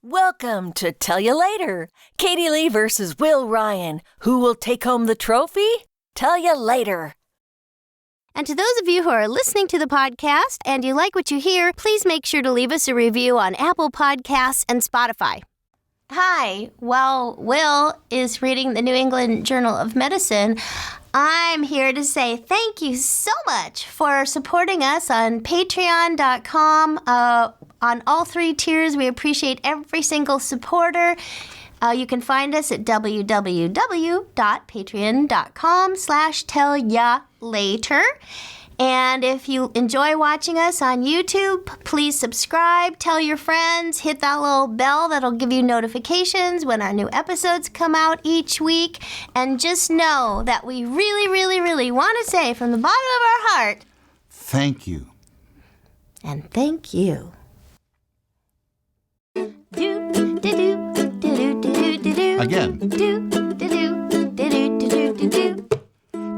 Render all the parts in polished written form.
Welcome to Tell You Later. Katieleigh versus willryan. Who will take home the trophy? Tell you later. And to those of you who are listening to the podcast and you like what you hear, please make sure to leave us a review on Apple Podcasts and Spotify. Hi, while Will is reading the New England Journal of Medicine, I'm here to say thank you so much for supporting us on patreon.com. On all 3 tiers, we appreciate every single supporter. You can find us at www.patreon.com/tellyalater. And if you enjoy watching us on YouTube, please subscribe, tell your friends, hit that little bell that'll give you notifications when our new episodes come out each week. And just know that we really, really, really want to say from the bottom of our heart, thank you. And thank you. Again.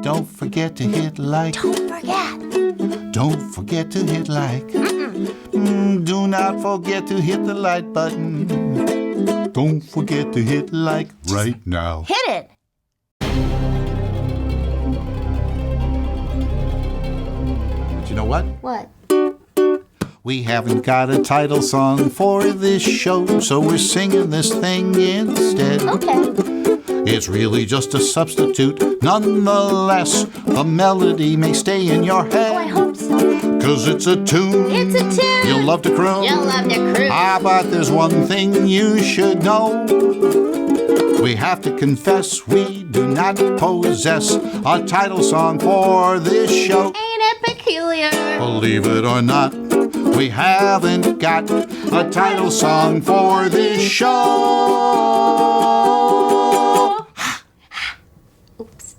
Don't forget to hit like. Don't forget. Don't forget to hit like. Do not forget to hit the like button. Don't forget to hit like right now. Hit it. But you know what? What? We haven't got a title song for this show, so we're singing this thing instead. Okay. It's really just a substitute. Nonetheless, the melody may stay in your head. Oh, I hope so. 'Cause it's a tune. It's a tune. You'll love to croon. You'll love to croon. But there's one thing you should know. We have to confess we do not possess a title song for this show. Ain't it peculiar? Believe it or not, we haven't got a title song for this show. Oops.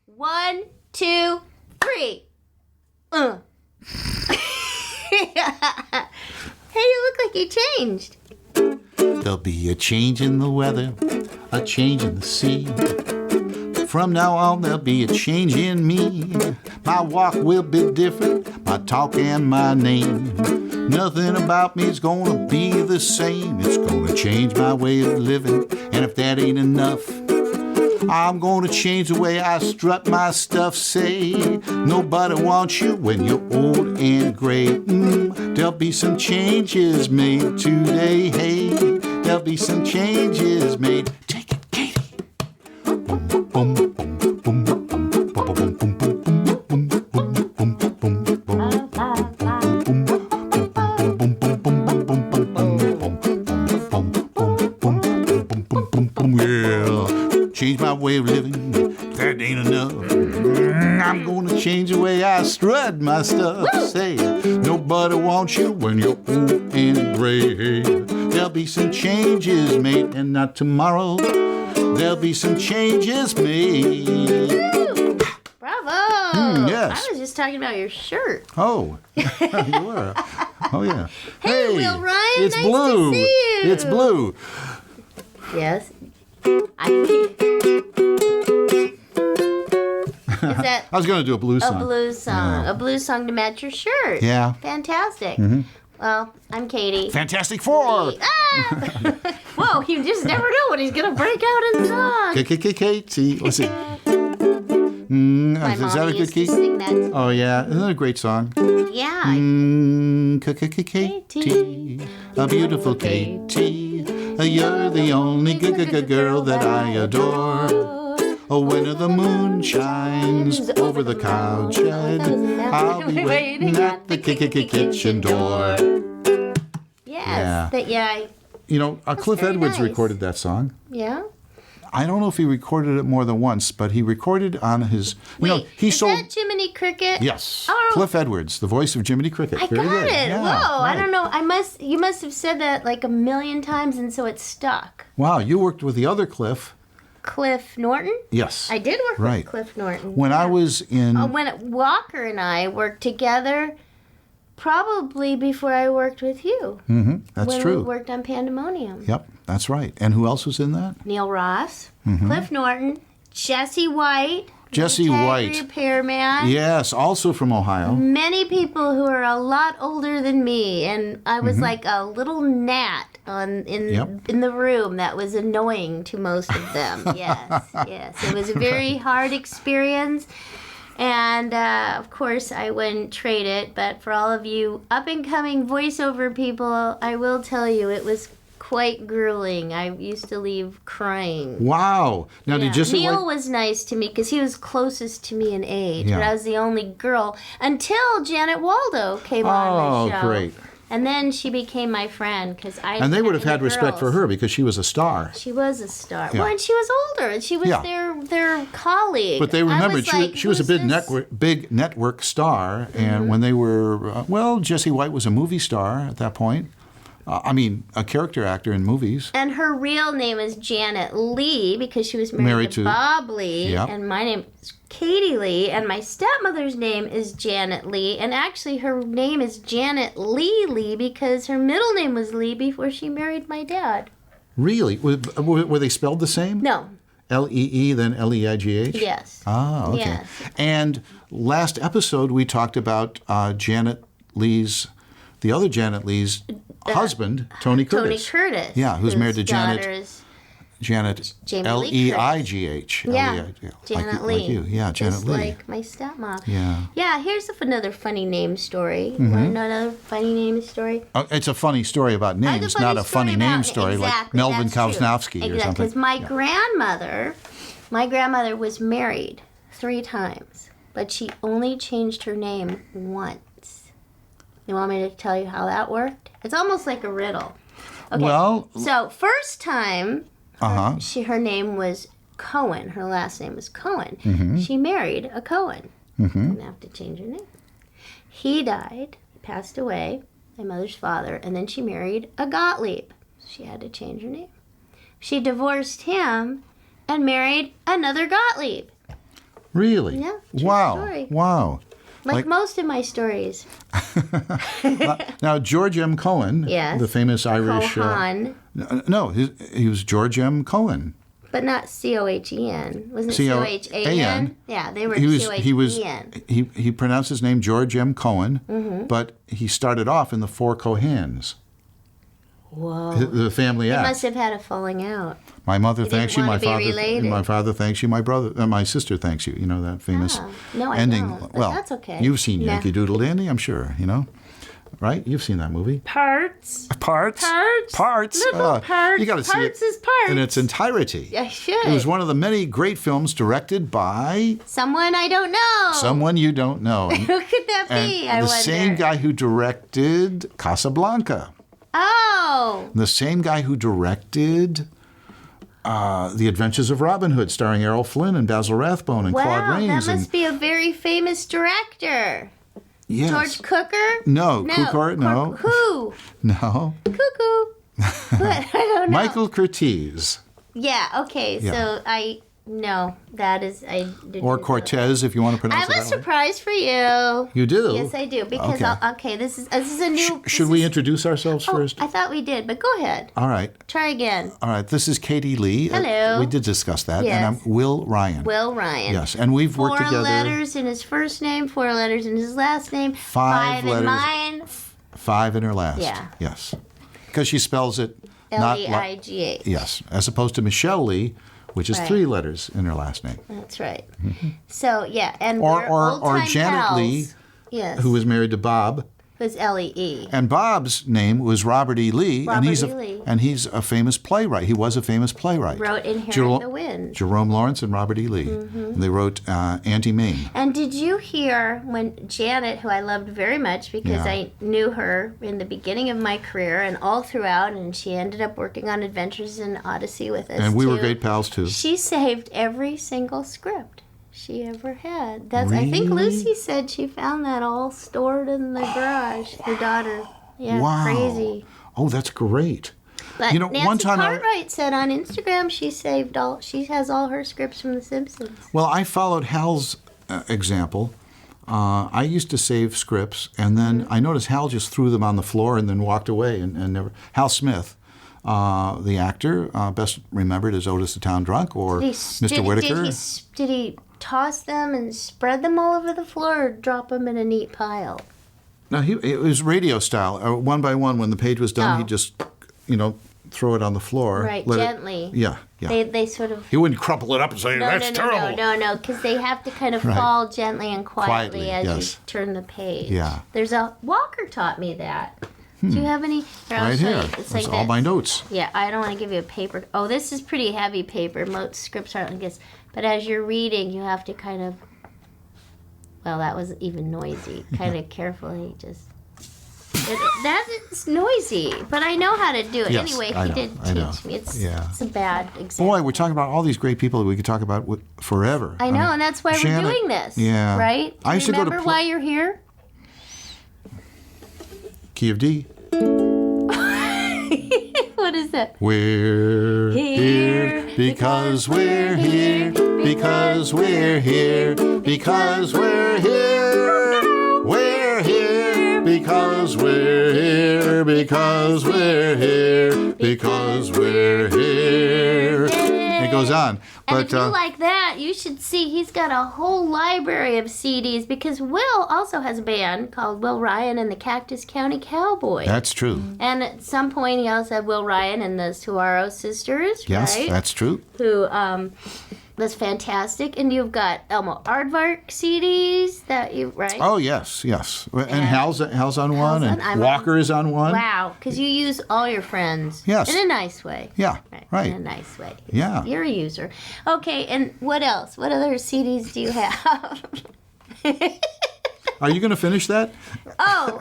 1, 2, 3. Hey, you look like you changed. There'll be a change in the weather, a change in the sea. From now on, there'll be a change in me. My walk will be different, my talk and my name. Nothing about me is gonna be the same. It's gonna change my way of living, and if that ain't enough, I'm gonna change the way I strut my stuff. Say, nobody wants you when you're old and gray. There'll be some changes made today. Hey, there'll be some changes made. Take it, Katie. Boom, boom, boom, boom, boom, boom, boom, boom, boom, boom, change my way of living, that ain't enough. I'm gonna change the way I strut my stuff. Say, nobody wants you when you're old and gray. There'll be some changes made, and not tomorrow. There'll be some changes made. Bravo! Yes. I was just talking about your shirt. Oh, you were. Oh, yeah. Hey, willryan, it's nice blue. to see you. It's blue. Yes. Is that I was going to do a blues song. a blues song? Yeah. A blues song to match your shirt. Yeah. Fantastic. Well, I'm Katie. Fantastic Four. Whoa, you just never know what he's going to break out in song. Katie. Let's see. My Is that mom a good used key? to sing that. Oh, yeah. Isn't that a great song? Yeah. Katie, a beautiful Katie. You're the only girl that I adore. Oh, when the moon shines over the cowshed, I'll be waiting at the kitchen door. Yes. Yeah. You know, Cliff very Edwards nice. recorded that song. Yeah. I don't know if he recorded it more than once, but he recorded on his. He is sold. that Jiminy Cricket? Yes. Oh. Cliff Edwards, the voice of Jiminy Cricket. I Very got good. it. Yeah, Whoa! right. I don't know. You must have said that like a million times, and so it's stuck. Wow, you worked with the other Cliff. Cliff Norton? Yes. I did work Right. with Cliff Norton. When I was in. When Walker and I worked together, probably before I worked with you. That's when true. we worked on Pandemonium. Yep, that's right. And who else was in that? Neil Ross, Cliff Norton, Jesse White, Jesse White. Repairman. Yes, also from Ohio. Many people who are a lot older than me, and I was like a little gnat in the room that was annoying to most of them. Yes. It was a very hard experience. And, of course, I wouldn't trade it. But for all of you up-and-coming voiceover people, I will tell you it was quite grueling. I used to leave crying. Wow. Now, did Jesse Neil was nice to me because he was closest to me in age. Yeah. But I was the only girl until Janet Waldo came on the show. Oh, great. And then she became my friend because I. And they would have had respect for her because she was a star. She was a star. Yeah. Well, and she was older, and she was their colleague. But they remembered she was a big network. big network star, and when they were Jesse White was a movie star at that point. A character actor in movies. And her real name is Janet Leigh because she was married to Bob Leigh. Yep. And my name is Katieleigh. And my stepmother's name is Janet Leigh. And actually her name is Janet Leigh because her middle name was Leigh before she married my dad. Really? Were they spelled the same? No. L-E-E, then L-E-I-G-H? Yes. Ah, okay. Yes. And last episode we talked about the other Janet Leigh's husband, Tony Curtis. Tony Curtis. Yeah, who's married to Janet Jamie L-E-I-G-H. Yeah, Janet Leigh. Like you. Yeah, Janet Just Leigh. like my stepmom. Yeah. Yeah, here's another funny name story. Want to know another funny name story? It's a funny story about names, not a funny name story like Melvin Kausnowski or something. Because my grandmother was married 3 times, but she only changed her name once. You want me to tell you how that worked? It's almost like a riddle. Okay. Well, so first time, her name was Cohen. Her last name was Cohen. Mm-hmm. She married a Cohen. Didn't have to change her name. He died, passed away, my mother's father, and then she married a Gottlieb. She had to change her name. She divorced him and married another Gottlieb. Really? Yeah. True story. Wow. Like most of my stories. Now, George M. Cohen, the famous Irish... Cohen. No, he was George M. Cohen. But not C-O-H-E-N. Wasn't it C-O-H-A-N? Yeah, they were C-O-H-E-N. He pronounced his name George M. Cohen, but he started off in the Four Cohens. Whoa. The family act. They must have had a falling out. My mother thanks you, my father thanks thanks you, my sister thanks you. You know that famous ending. Don't, but well, that's okay. You've seen Yankee Doodle Dandy, I'm sure, right? You've seen that movie. Parts. Little parts. You got to see it in its entirety. I should. It was one of the many great films directed by someone I don't know. Someone you don't know. Who could that be? I wonder. The same guy who directed Casablanca. Oh. The same guy who directed The Adventures of Robin Hood, starring Errol Flynn and Basil Rathbone and Claude Rains. That must be a very famous director. Yes. George Cukor? No. Cukor, no. Who? No. Cuckoo. What? I don't know. Michael Curtiz. Yeah, okay. Yeah. So that is... Or Cortez, if you want to pronounce it that way. I have a surprise for you. You do? Yes, I do. Because, this is a new... Should we introduce ourselves first? I thought we did, but go ahead. All right. Try again. All right. This is Katieleigh. Hello. We did discuss that. Yes. And I'm willryan. Willryan. Yes. And we've worked together. 4 letters in his first name, 4 letters in his last name. 5 letters. In mine. 5 in her last. Yeah. Yes. Because she spells it... L-E-I-G-H. Yes. As opposed to Michelle Lee, which is 3 letters in her last name. That's right. Mm-hmm. So, and or Janet pals. Leigh, yes. who was married to Bob. Was L-E-E. And Bob's name was Robert E. Lee. Lee. And he's a famous playwright. He was a famous playwright. Wrote Inherit the Wind. Jerome Lawrence and Robert E. Lee. Mm-hmm. And they wrote Auntie Mame. And did you hear when Janet, who I loved very much because I knew her in the beginning of my career and all throughout, and she ended up working on Adventures in Odyssey with us, and we were great pals, too. She saved every single script she ever had. Really? I think Lucy said she found that all stored in the garage. Her daughter. Yeah, wow. Crazy. Oh, that's great. But Nancy one time Cartwright said on Instagram she has all her scripts from The Simpsons. Well, I followed Hal's example. I used to save scripts, and then I noticed Hal just threw them on the floor and then walked away and never. Hal Smith, the actor, best remembered as Otis the Town Drunk or Mr. Whitaker. Did he toss them and spread them all over the floor or drop them in a neat pile? No, it was radio style. One by one, when the page was done, he'd just, throw it on the floor. Right, gently. Yeah. They sort of... He wouldn't crumple it up and say, that's terrible. No, because they have to kind of fall gently and quietly as you turn the page. Yeah. Walker taught me that. Do you have any? Right here. It's all my notes. Yeah, I don't want to give you a paper. Oh, this is pretty heavy paper. Most scripts aren't like this. But as you're reading, you have to kind of... Well, that was even noisy. Kind of carefully just... That's noisy, but I know how to do it. Yes, anyway, he did teach me. It's a bad example. Boy, we're talking about all these great people that we could talk about forever. I know, and that's why Janet, we're doing this. Yeah. Right? I used to remember why you're here? Key of D. What is that? We're here because we're here, because we're here, because we're here. We're here because we're here, because we're here, because we're here. It goes on. And if you like that, you should see he's got a whole library of CDs because Will also has a band called Will Ryan and the Cactus County Cowboys. That's true. And at some point he also had Will Ryan and the Suaro sisters, yes, right? That's true. Who that's fantastic. And you've got Elmo Aardvark CDs that you, right? Oh, yes. And Hal's on one, and Walker is on one. Wow, because you use all your friends. Yes. In a nice way. Yeah, right. In a nice way. Yeah. You're a user. Okay, and what else? What other CDs do you have? Are you going to finish that? Oh,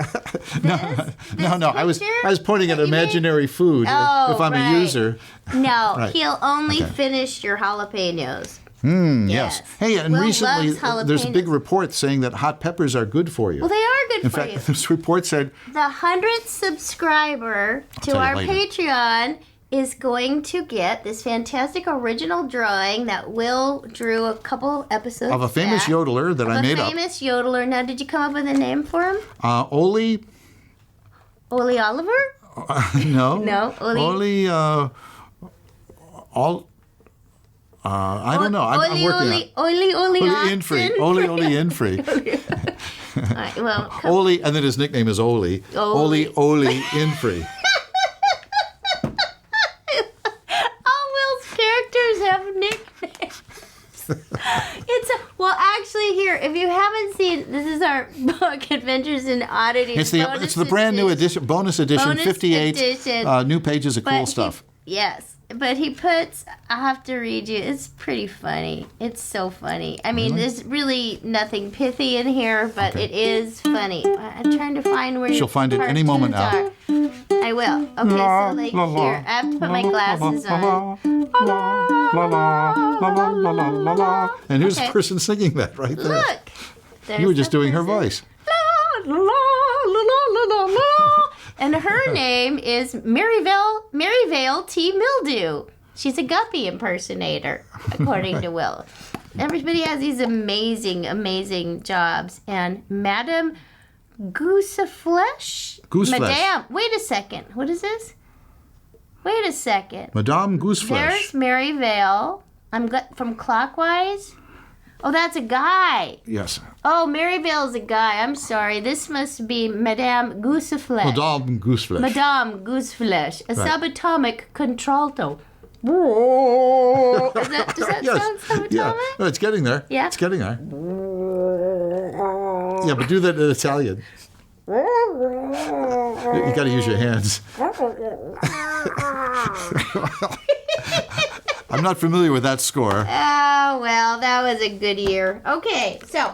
no. I was pointing at imaginary food. If I'm a user. No, Right. He'll only finish your jalapeños. Yes. Hey, and Will recently loves there's a big report saying that hot peppers are good for you. Well, they are good In for fact, you. this report said The 100th subscriber to our Patreon is going to get this fantastic original drawing that Will drew a couple episodes of a famous yodeler that I made up. A famous yodeler. Now, did you come up with a name for him? Oli Oliver? No. No, Oli. I don't know. I'm working on it. Oli Infree. Oli Infree. All right, well, Oli, and then his nickname is Oli. Oli Infree. all Will's characters have nicknames. Actually, here, if you haven't seen, this is our book, Adventures in Oddities. It's the brand new edition, bonus edition, 58 new pages of cool stuff. Yes, but he puts, I'll have to read you, it's pretty funny. It's so funny. I mean, there's really nothing pithy in here, but it is funny. I'm trying to find where She'll find it any moment now. I will. Okay, so like here, I have to put my glasses on. And here's the person singing that right there. Look. You were just doing her voice. And her name is Maryvale T. Mildew. She's a Guppy impersonator, according to Will. Everybody has these amazing, amazing jobs. And Madame Gooseflesh? Madame. Wait a second. What is this? Wait a second. Madame Gooseflesh. There's Maryvale. I'm from Clockwise. Oh, that's a guy. Yes. Oh, Maryvale's a guy. I'm sorry. This must be Madame Gooseflesh. Madame Gooseflesh. Madame Gooseflesh. A subatomic contralto. Does that sound subatomic? Yeah. No, it's getting there. Yeah? It's getting there. Yeah, but do that in Italian. You got to use your hands. I'm not familiar with that score. Oh, well, that was a good year. Okay, so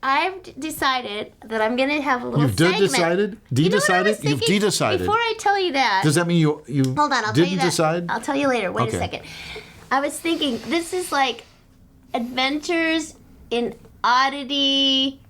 I've decided that I'm going to have a little segment. You've decided? De-decided? You've de-decided. Before I tell you that. Does that mean you Hold on, I'll tell you that. Decide? I'll tell you later. Wait a second. I was thinking, this is like Adventures in Oddity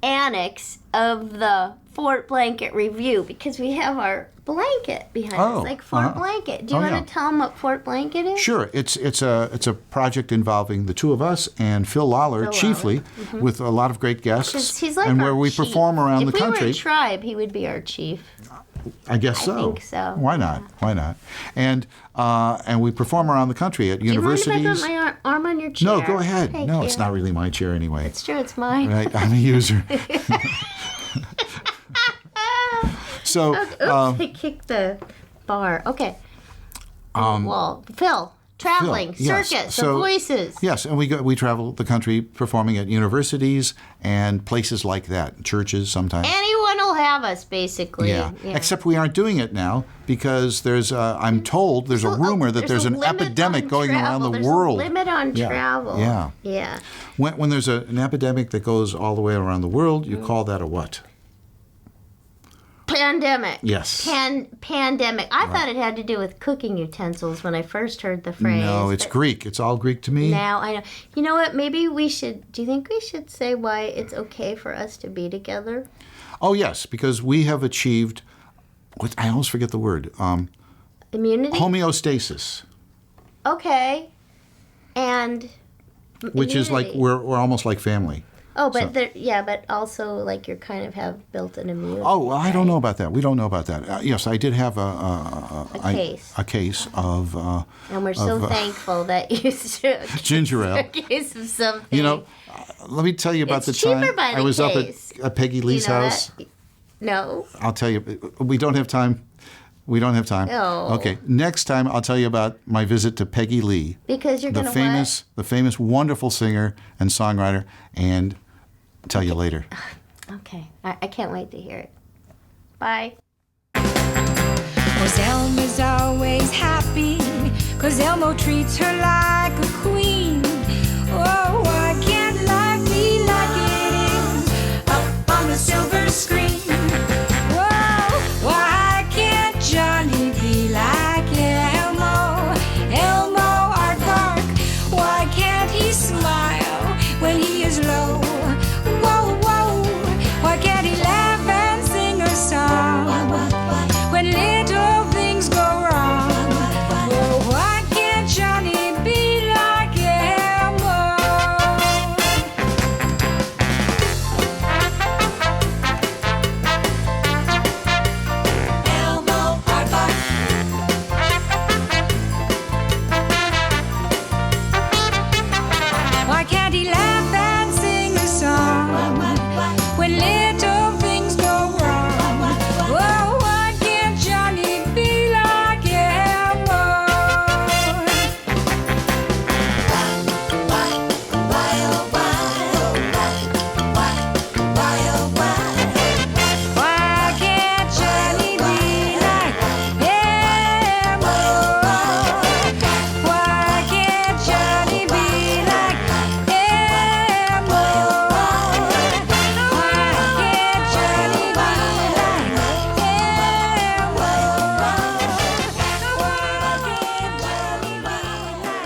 Annex of the Fort Blanket Review, because we have our blanket behind us, like Fort Blanket. Do you want to tell them what Fort Blanket is? Sure. It's a project involving the two of us and Phil Lawler, chiefly, with a lot of great guests, He's like and our where we chief. perform around the country. If we were a tribe, he would be our chief. I guess so. I think so. Why not? Yeah. Why not? And we perform around the country at universities. Do you mind if I put my arm on your chair? No, go ahead. Thank no, you. it's not really my chair anyway. It's true, it's mine. Right, I'm a user. So, Oops, I kicked the bar. Okay. Well, Phil, traveling, Phil, yes. circus, So, the voices. Yes, and we travel the country performing at universities and places like that, churches sometimes. Anyone will have us, basically. Yeah. Except we aren't doing it now because there's, I'm told, there's a rumor that there's an epidemic going around the world. There's a limit on travel. Yeah. Yeah. When there's an epidemic that goes all the way around the world, you call that a what? Pandemic. Yes. Pandemic. I thought it had to do with cooking utensils when I first heard the phrase. No, it's Greek. It's all Greek to me. Now I know. You know what? Maybe we should. Do you think we should say why it's okay for us to be together? Oh, yes, because we have achieved, I almost forget the word, Immunity? homeostasis, Okay. And which is like immunity. we're almost like family. Oh, but but also like you're kind of have built an immunity. Oh, well, I don't know about that. We don't know about that. Yes, I did have a case of and we're so thankful that you took ginger ale. a case of something. You know, let me tell you about It's the time cheaper by the I was case. up at Peggy Lee's house. No. I'll tell you. We don't have time. We don't have time. Oh. Okay. Next time, I'll tell you about my visit to Peggy Leigh, Because you're the going to the famous, wonderful singer and songwriter, and I'll tell you later. Okay. I can't wait to hear it. Bye. 'Cause Elmo's always happy, 'cause Elmo treats her like a queen. Oh, why can't life be like it is up on the silver screen? Whoa, why can't Johnny be like Elmo? Elmo Aardvark, why can't he smile when he is low? Whoa, whoa, why can't he laugh and sing a song when little things go wrong? Oh, why can't Johnny be like Elmo? Elmo Aardvark. Why can't he laugh and sing a song when little things go wrong? Oh, why can't Johnny be like Elmo? Why can't Johnny be like Elmo? Why can't Johnny be like Elmo? Why can't Johnny be like Elmo? Why can't Johnny be like Elmo?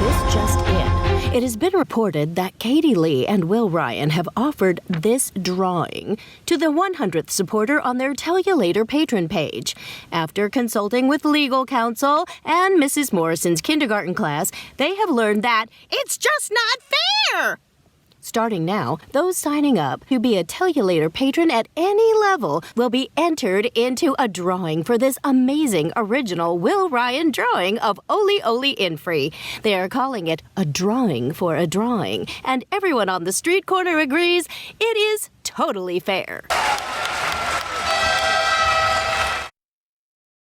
This just in. It has been reported that katieleigh and willryan have offered this drawing to the 100th supporter on their Tell You Later patron page. After consulting with legal counsel and Mrs. Morrison's kindergarten class, they have learned that it's just not fair. Starting now, those signing up to be a Tell You Later patron at any level will be entered into a drawing for this amazing original willryan drawing of Oli Oli Infree. They are calling it a drawing for a drawing, and everyone on the street corner agrees it is totally fair.